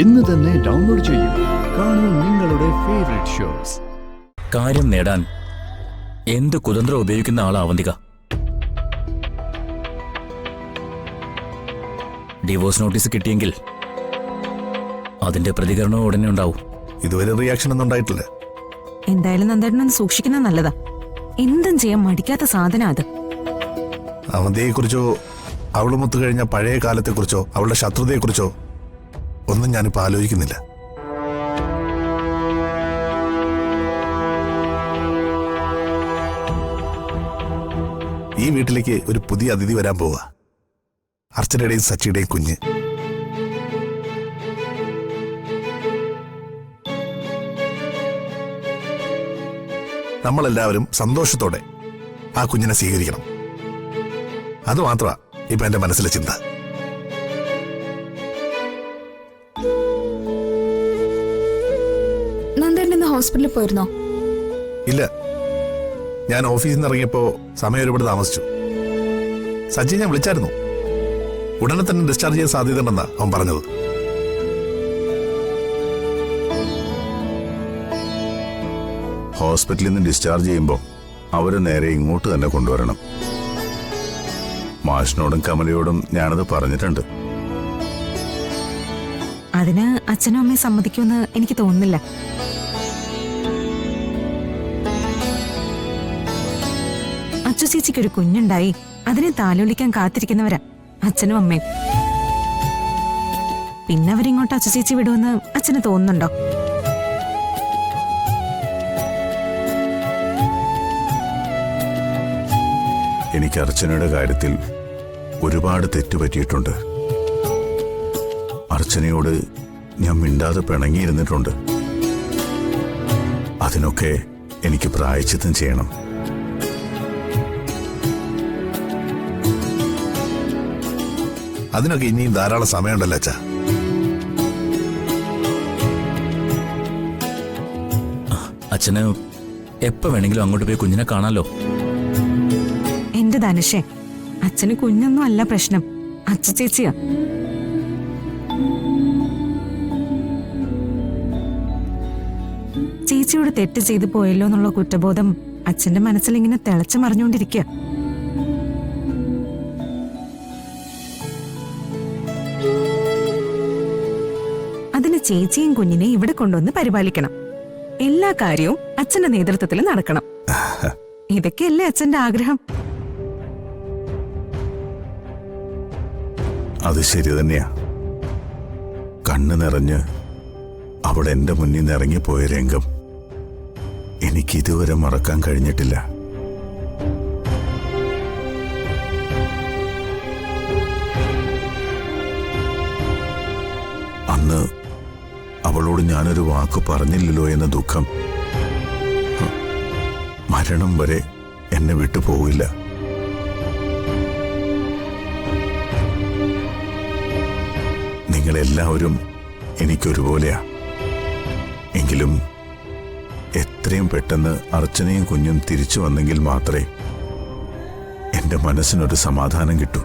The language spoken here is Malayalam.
ഇന്ന് തന്നെ ഡൗൺലോഡ് ചെയ്യൂ. കാണൂ നിങ്ങളുടെ ഫേവറേറ്റ് ഷോസ്. കാര്യം നേടാൻ എന്ത് കുതന്ത്രം ഉപയോഗിക്കുന്ന ആളാ അവന്തിക. ഡിവോഴ്സ് നോട്ടീസ് കിട്ടിയെങ്കിൽ അതിന്റെ പ്രതികരണം ഉടനെ ഉണ്ടാവും. ഇതുവരെ റിയാക്ഷൻ ഒന്നും ഉണ്ടായിട്ടില്ല. എന്തായാലും നന്ദേട്ടനൊന്ന് സൂക്ഷിക്കുന്നത് നല്ലതാ. എന്തും ചെയ്യാൻ മടിക്കാത്ത സാധനം അത്. അവന്തിയെക്കുറിച്ചോ അവളുമൊത്തു കഴിഞ്ഞ പഴയ കാലത്തെക്കുറിച്ചോ അവളുടെ ശത്രുതയെക്കുറിച്ചോ ഒന്നും ഞാനിപ്പോൾ ആലോചിക്കുന്നില്ല. ഈ വീട്ടിലേക്ക് ഒരു പുതിയ അതിഥി വരാൻ പോവാ. അർച്ചനയുടെയും സച്ചിയുടെയും കുഞ്ഞ്. നമ്മളെല്ലാവരും സന്തോഷത്തോടെ ആ കുഞ്ഞിനെ സ്വീകരിക്കണം. അതുമാത്രമാ ഇപ്പൊ എന്റെ മനസ്സിലെ ചിന്ത. നന്ദേട്ടൻ ഇന്ന് ഹോസ്പിറ്റലിൽ പോയിരുന്നോ? ഇല്ല, ഞാൻ ഓഫീസിൽ നിന്ന് ഇറങ്ങിയപ്പോ സമയം ഒരുപാട് താമസിച്ചു. സജി ഞാൻ വിളിച്ചായിരുന്നു. ഉടനെ തന്നെ ഡിസ്ചാർജ് ചെയ്യാൻ സാധ്യതയുണ്ടെന്നാ അവൻ പറഞ്ഞത്. ഹോസ്പിറ്റലിൽ നിന്ന് ഡിസ്ചാർജ് ചെയ്യുമ്പോൾ അവരെ നേരെ ഇങ്ങോട്ട് തന്നെ കൊണ്ടുവരണം. മാഷിനോടും കമലയോടും ഞാനത് പറഞ്ഞിട്ടുണ്ട്. അതിന് അച്ഛനും അമ്മയും സമ്മതിക്കുമെന്ന് എനിക്ക് തോന്നുന്നില്ല. അച്ചു ചേച്ചിക്കൊരു കുഞ്ഞുണ്ടായി അതിനെ താലോലിക്കാൻ കാത്തിരിക്കുന്നവരാ അച്ഛനും അമ്മയും. പിന്നെ അവരിങ്ങോട്ട് അച്ചു ചേച്ചി വിടുമെന്ന് അച്ഛന് തോന്നുന്നുണ്ടോ? എനിക്ക് അർച്ചനയുടെ കാര്യത്തിൽ ഒരുപാട് തെറ്റുപറ്റിയിട്ടുണ്ട്. അർച്ചനയോട് ഞാൻ മിണ്ടാതെ പിണങ്ങിയിരുന്നിട്ടുണ്ട്. അതിനൊക്കെ എനിക്ക് പ്രായശ്ചിത്തം ചെയ്യണം. അതിനൊക്കെ ഇനിയും ധാരാളം സമയമുണ്ടല്ലോ അച്ഛാ. അച്ഛന് എപ്പോ വേണമെങ്കിലും അങ്ങോട്ട് പോയി കുഞ്ഞിനെ കാണാലോ. എന്റെ ധനുഷേ, അച്ഛന് കുഞ്ഞൊന്നും അല്ല പ്രശ്നം, അച്ചു ചേച്ചിയാ. ചേച്ചിയോട് തെറ്റ് ചെയ്തു പോയല്ലോ എന്നുള്ള കുറ്റബോധം അച്ഛന്റെ മനസ്സിൽ ഇങ്ങനെ തിളച്ചു മറിഞ്ഞുകൊണ്ടിരിക്കുക. അതിന് ചേച്ചിയും കുഞ്ഞിനെ ഇവിടെ കൊണ്ടുവന്ന് പരിപാലിക്കണം. എല്ലാ കാര്യവും അച്ഛന്റെ നേതൃത്വത്തിൽ നടക്കണം. ഇതൊക്കെയല്ലേ അച്ഛന്റെ ആഗ്രഹം. അത് ശരി തന്നെയാ. കണ്ണ് നിറഞ്ഞ് അവിടെ എന്റെ മുന്നിൽ നിന്ന് ഇറങ്ങിപ്പോയ രംഗം എനിക്കിതുവരെ മറക്കാൻ കഴിഞ്ഞിട്ടില്ല. അന്ന് അവളോട് ഞാനൊരു വാക്ക് പറഞ്ഞില്ലല്ലോ എന്ന ദുഃഖം മരണം വരെ എന്നെ വിട്ടുപോകില്ല. നിങ്ങളെല്ലാവരും എനിക്കൊരുപോലെയാ. എങ്കിലും എത്രയും പെട്ടെന്ന് അർച്ചനയും കുഞ്ഞും തിരിച്ചു വന്നെങ്കിൽ മാത്രമേ എന്റെ മനസ്സിനൊരു സമാധാനം കിട്ടൂ.